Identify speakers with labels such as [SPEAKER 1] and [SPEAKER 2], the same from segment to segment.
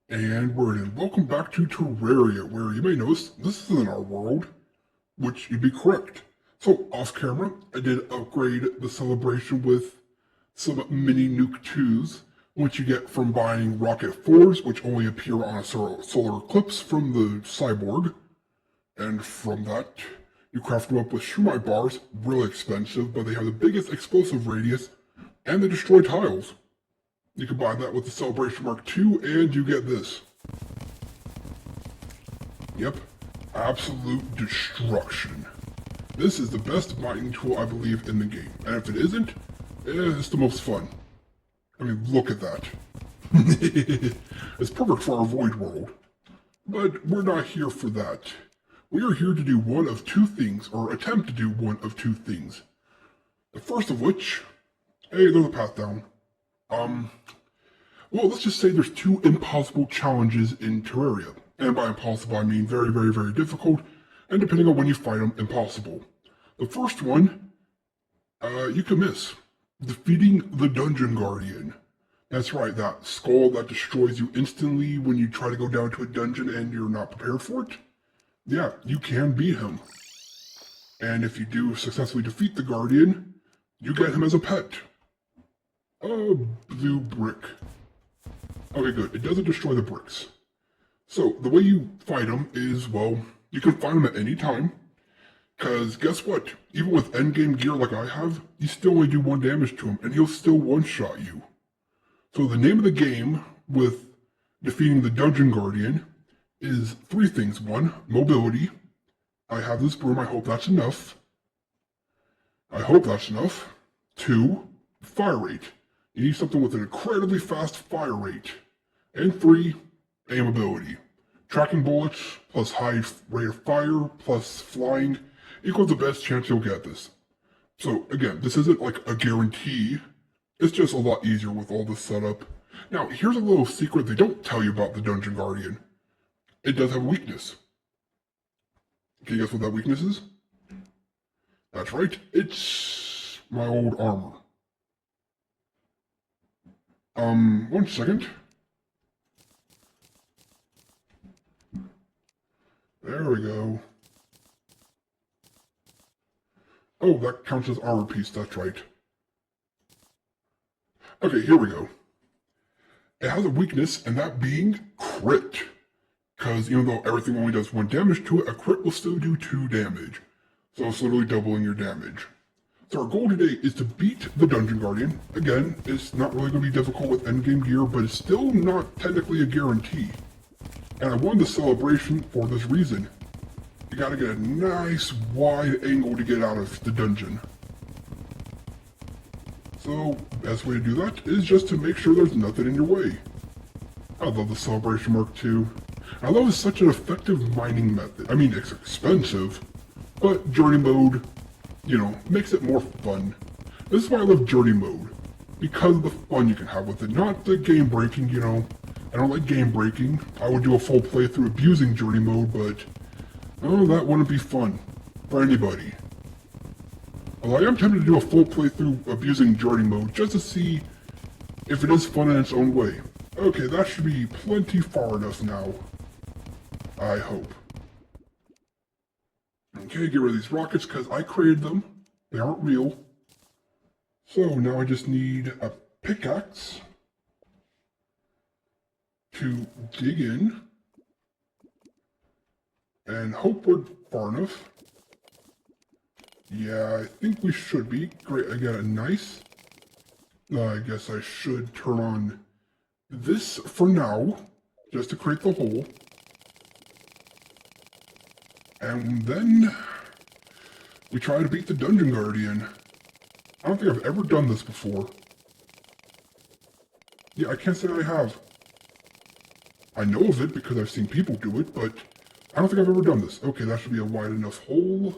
[SPEAKER 1] And we're in. Welcome back to Terraria, where you may notice this isn't our world, which you'd be correct. So, off camera, I did upgrade the celebration with some mini nuke 2s, which you get from buying rocket 4s, which only appear on a solar eclipse from the cyborg. And from that, you craft them up with shumai bars, really expensive, but they have the biggest explosive radius, and they destroy tiles. You can buy that with the Celebration Mark II, and you get this. Yep, absolute destruction. This is the best mining tool, I believe, in the game. And if it isn't, it's the most fun. I mean, look at that. It's perfect for our void world. But we're not here for that. We are here to do one of two things, or attempt to do one of two things. The first of which, hey, there's a path down. Well, let's just say there's two impossible challenges in Terraria. And by impossible, I mean very, very, very difficult, and depending on when you fight them, impossible. The first one, you can miss. Defeating the Dungeon Guardian. That's right, that skull that destroys you instantly when you try to go down to a dungeon and you're not prepared for it. Yeah, you can beat him. And if you do successfully defeat the Guardian, you get him as a pet. A blue brick. Okay, good. It doesn't destroy the bricks. So, the way you fight him is, well, you can fight him at any time. Because guess what? Even with endgame gear like I have, you still only do 1 damage to him, and he'll still one-shot you. So the name of the game with defeating the Dungeon Guardian is 3 things. 1, mobility. I have this broom, I hope that's enough. 2, fire rate. You need something with an incredibly fast fire rate. And 3, aim ability. Tracking bullets plus high rate of fire plus flying equals the best chance you'll get this. So again, this isn't like a guarantee. It's just a lot easier with all this setup. Now, here's a little secret they don't tell you about the Dungeon Guardian. It does have a weakness. Can you guess what that weakness is? That's right, it's my old armor. 1 second. There we go. Oh, that counts as armor piece, that's right. Okay, here we go. It has a weakness, and that being crit. Because even though everything only does 1 damage to it, a crit will still do 2 damage. So it's literally doubling your damage. So our goal today is to beat the Dungeon Guardian. Again, it's not really going to be difficult with endgame gear, but it's still not technically a guarantee. And I won the celebration for this reason. You gotta get a nice wide angle to get out of the dungeon. So, best way to do that is just to make sure there's nothing in your way. I love the Celebration Mark II. I love it's such an effective mining method. I mean, it's expensive, but journey mode, makes it more fun. This is why I love journey mode, because of the fun you can have with it. Not the game breaking, I don't like game breaking. I would do a full playthrough abusing journey mode, but that wouldn't be fun for anybody. Although I am tempted to do a full playthrough abusing journey mode just to see if it is fun in its own way. Okay, that should be plenty far enough now. I hope. Okay, get rid of these rockets because I created them. They aren't real. So now I just need a pickaxe to dig in and hope we're far enough. Yeah, I think we should be. Great, I got a nice. I guess I should turn on this for now, just to create the hole. And then we try to beat the Dungeon Guardian. I don't think I've ever done this before. Yeah, I can't say I have. I know of it because I've seen people do it, but I don't think I've ever done this. Okay, that should be a wide enough hole.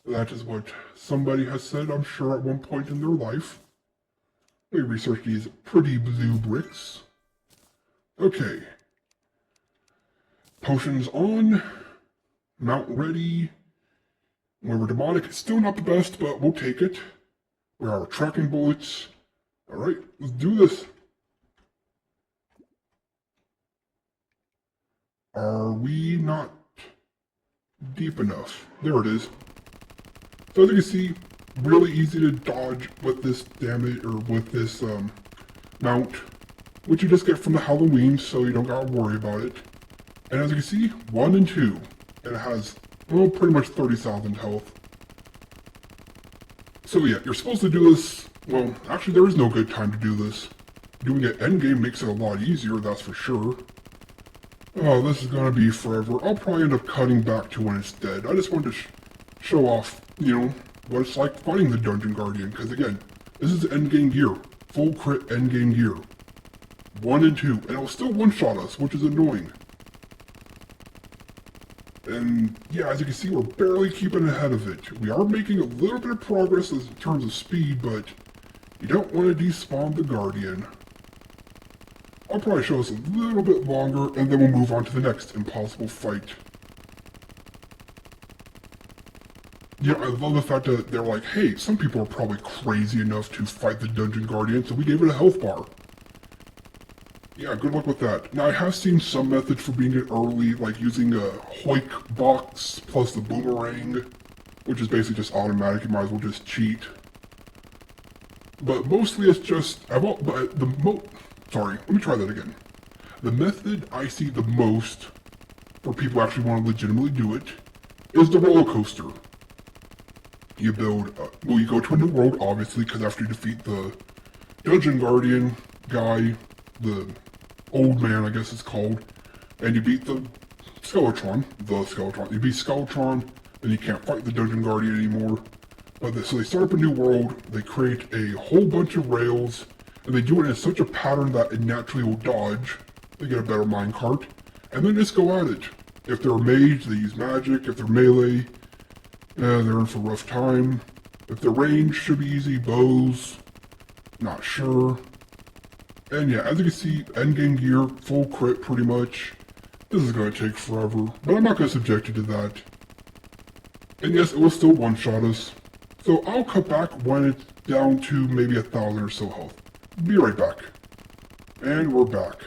[SPEAKER 1] That is what somebody has said, I'm sure, at one point in their life. Let me research these pretty blue bricks. Okay. Potions on. Mount ready. We're demonic. Still not the best, but we'll take it. Where are our tracking bullets? Alright, let's do this. Are we not deep enough? There it is. So as you can see, really easy to dodge with this damage, or with this mount, which you just get from the Halloween, so you don't gotta worry about it. And as you can see, 1 and 2, and it has, well, pretty much 30,000 health. So yeah, you're supposed to do this, well, actually there is no good time to do this. Doing it endgame makes it a lot easier, that's for sure. Oh, this is gonna be forever. I'll probably end up cutting back to when it's dead. I just wanted to show off, what it's like fighting the Dungeon Guardian, because again, this is endgame gear. Full crit endgame gear. 1 and 2, and it'll still one-shot us, which is annoying. And yeah, as you can see, we're barely keeping ahead of it. We are making a little bit of progress in terms of speed, but you don't want to despawn the Guardian. I'll probably show us a little bit longer, and then we'll move on to the next impossible fight. Yeah, I love the fact that they're like, hey, some people are probably crazy enough to fight the Dungeon Guardian, so we gave it a health bar. Yeah, good luck with that. Now, I have seen some methods for being it early, like using a Hoik box plus the boomerang, which is basically just automatic. You might as well just cheat. But mostly it's just, sorry, let me try that again. The method I see the most, for people who actually want to legitimately do it, is the roller coaster. You build, you go to a new world, obviously, because after you defeat the Dungeon Guardian guy, the old man, I guess it's called, and you beat the Skeletron, you beat Skeletron, then you can't fight the Dungeon Guardian anymore. So they start up a new world, they create a whole bunch of rails, and they do it in such a pattern that it naturally will dodge. They get a better minecart, and then just go at it. If they're a mage, they use magic. If they're melee, they're in for a rough time. If they're ranged, should be easy. Bows, not sure. And yeah, as you can see, endgame gear, full crit pretty much. This is going to take forever, but I'm not going to subject you to that. And yes, it will still one-shot us. So I'll cut back when it's down to maybe 1,000 or so health. Be right back. And we're back.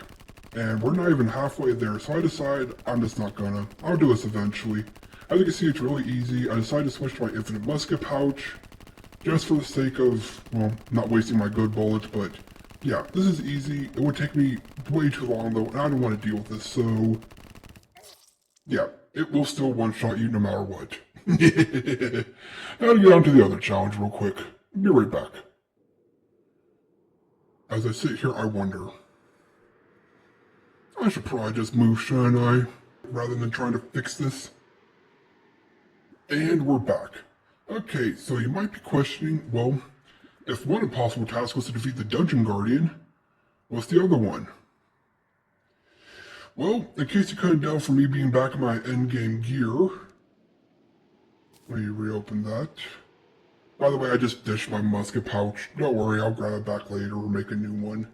[SPEAKER 1] And we're not even halfway there, so I decide I'm just not gonna. I'll do this eventually. As you can see, it's really easy. I decided to switch to my infinite musket pouch, just for the sake of, well, not wasting my good bullets, but yeah, this is easy. It would take me way too long though, and I don't want to deal with this, so yeah, it will still one-shot you no matter what. Now to get on to the other challenge real quick. Be right back. As I sit here, I wonder, I should probably just move, shouldn't I? Rather than trying to fix this. And we're back. Okay, so you might be questioning, well, if one impossible task was to defeat the Dungeon Guardian, what's the other one? Well, in case you couldn't tell from me being back in my endgame gear, let me reopen that. By the way, I just dished my musket pouch. Don't worry, I'll grab it back later or make a new one.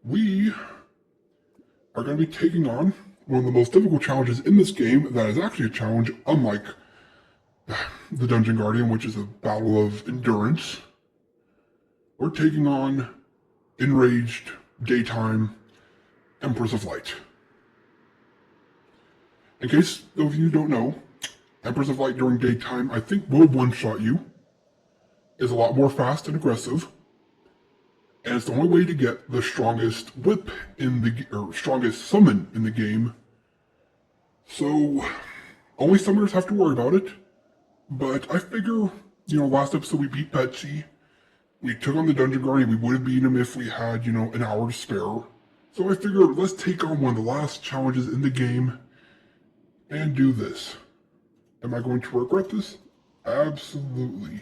[SPEAKER 1] We are going to be taking on one of the most difficult challenges in this game that is actually a challenge unlike the Dungeon Guardian, which is a battle of endurance. We're taking on enraged, daytime, Empress of Light. In case those of you don't know, Empress of Light during daytime, I think will one-shot you, is a lot more fast and aggressive, and it's the only way to get the strongest whip strongest summon in the game. So, only summoners have to worry about it. But I figure, last episode we beat Betsy. We took on the Dungeon Guardian. We would have beaten him if we had, an hour to spare. So I figured let's take on one of the last challenges in the game and do this. Am I going to regret this? Absolutely.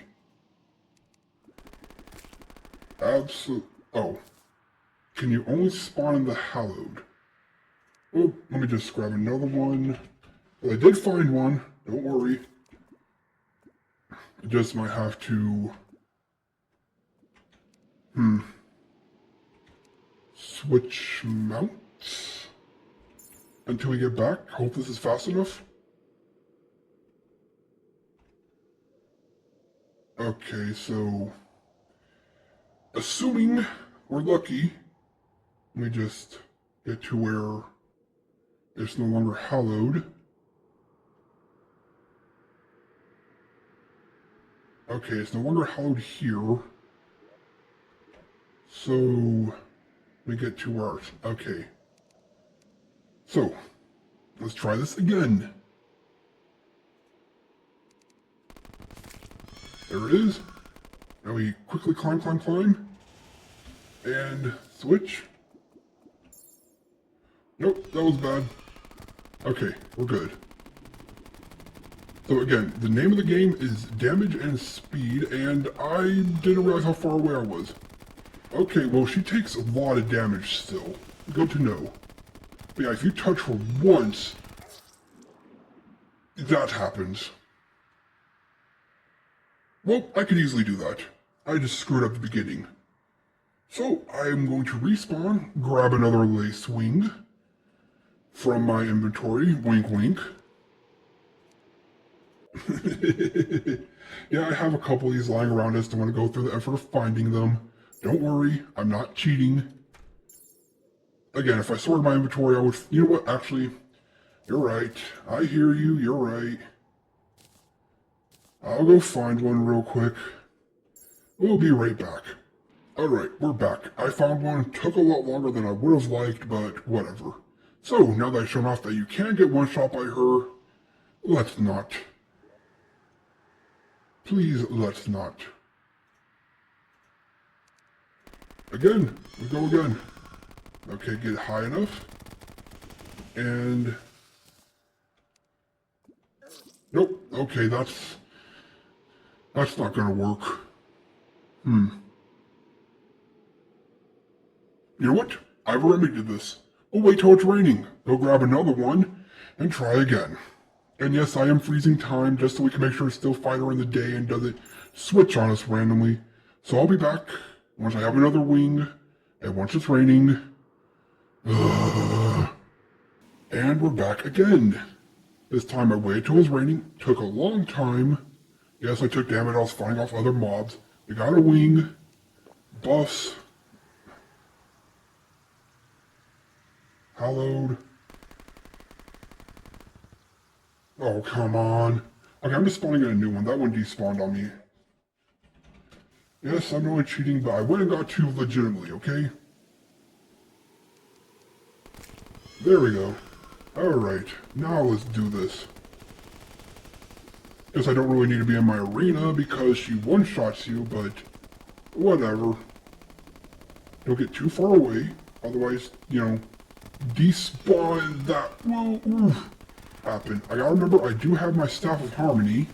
[SPEAKER 1] Oh. Can you only spawn in the Hallowed? Oh, let me just grab another one. Well, I did find one. Don't worry. I just might have to... switch mounts until we get back. Hope this is fast enough. Okay, so assuming we're lucky, let me just get to where It's no longer hallowed. Okay, it's no longer hallowed here. So, let me get to ours. Okay. So, let's try this again. There it is. Now we quickly climb, and switch. Nope, that was bad. Okay, we're good. So again, the name of the game is Damage and Speed, and I didn't realize how far away I was. Okay, well, she takes a lot of damage still. Good to know. But yeah, if you touch her once, that happens. Well, I could easily do that. I just screwed up the beginning. So, I am going to respawn, grab another lace wing from my inventory, wink wink. Yeah, I have a couple of these lying around. I just don't want to go through the effort of finding them. Don't worry, I'm not cheating. Again, if I sorted my inventory, I would... You know what, actually, you're right. I hear you, you're right. I'll go find one real quick. We'll be right back. Alright, we're back. I found one. Took a lot longer than I would have liked, but whatever. So, now that I've shown off that you can get one shot by her, let's not. Please, let's not. Again, we go again. Okay, get high enough. And... Nope, okay, that's not gonna work. You know what? I've remedied this. We'll wait till it's raining. Go grab another one and try again. And yes, I am freezing time just so we can make sure it's still 5 during the day and doesn't switch on us randomly. So I'll be back once I have another wing and once it's raining. And we're back again. This time I waited till it was raining. Took a long time. Yes, I took damage. I was fighting off other mobs. We got a wing. Buffs. Hallowed. Oh, come on. Okay, I'm just spawning in a new one. That one despawned on me. Yes, I'm only cheating, but I went and got 2 legitimately, okay? There we go. Alright, now let's do this. Guess I don't really need to be in my arena because she one-shots you, but whatever. Don't get too far away, otherwise, you know, despawn that will happen. I gotta remember, I do have my Staff of Harmony.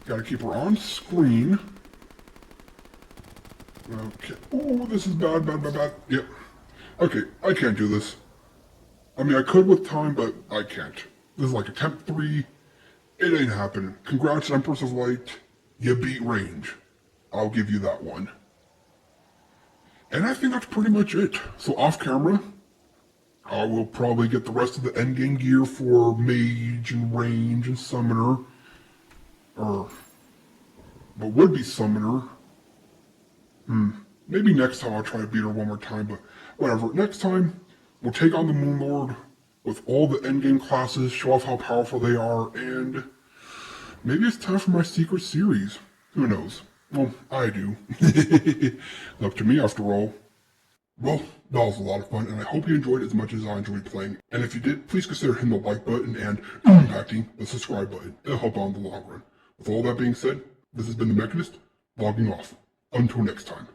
[SPEAKER 1] Gotta keep her on screen. Okay. Oh, this is bad. Yep. Okay, I can't do this. I mean, I could with time, but I can't. This is like attempt 3. It ain't happening. Congrats, Empress of Light. You beat range. I'll give you that one. And I think that's pretty much it. So off camera, I will probably get the rest of the endgame gear for Mage and Range and Summoner. Or, what would be Summoner? Maybe next time I'll try to beat her one more time, but whatever. Next time, we'll take on the Moon Lord with all the endgame classes, show off how powerful they are, and maybe it's time for my secret series. Who knows? Well, I do. Up to me after all. Well, that was a lot of fun, and I hope you enjoyed it as much as I enjoyed playing. And if you did, please consider hitting the like button and impacting the subscribe button. It'll help out in the long run. With all that being said, this has been The Mechanist, logging off. Until next time.